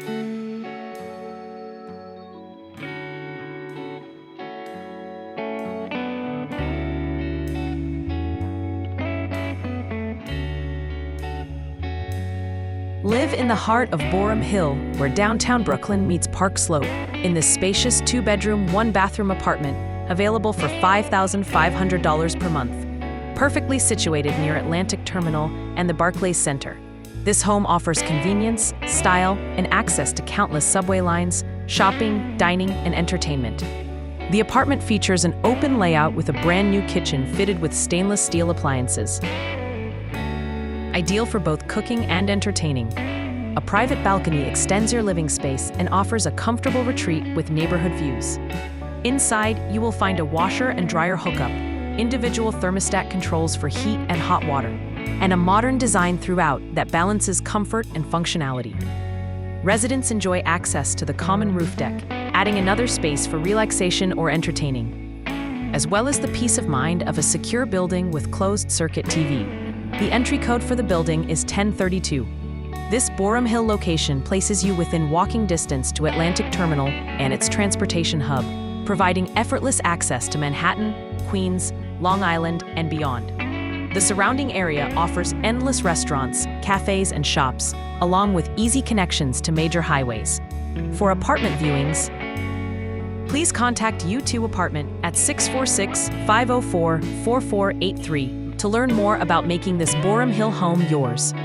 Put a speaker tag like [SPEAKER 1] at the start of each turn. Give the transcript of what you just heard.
[SPEAKER 1] Live in the heart of Boerum Hill, where downtown Brooklyn meets Park Slope, in this spacious 2-bedroom, 1-bathroom apartment, available for $5,500 per month. Perfectly situated near Atlantic Terminal and the Barclays Center, this home offers convenience, style, and access to countless subway lines, shopping, dining, and entertainment. The apartment features an open layout with a brand new kitchen fitted with stainless steel appliances. Ideal for both cooking and entertaining. A private balcony extends your living space and offers a comfortable retreat with neighborhood views. Inside, you will find a washer and dryer hookup, individual thermostat controls for heat and hot water, and a modern design throughout that balances comfort and functionality. Residents enjoy access to the common roof deck, adding another space for relaxation or entertaining, as well as the peace of mind of a secure building with closed-circuit TV. The entry code for the building is 1032. This Boerum Hill location places you within walking distance to Atlantic Terminal and its transportation hub, providing effortless access to Manhattan, Queens, Long Island, and beyond. The surrounding area offers endless restaurants, cafes, and shops, along with easy connections to major highways. For apartment viewings, please contact U2 Apartment at 646-504-4483 to learn more about making this Boerum Hill home yours.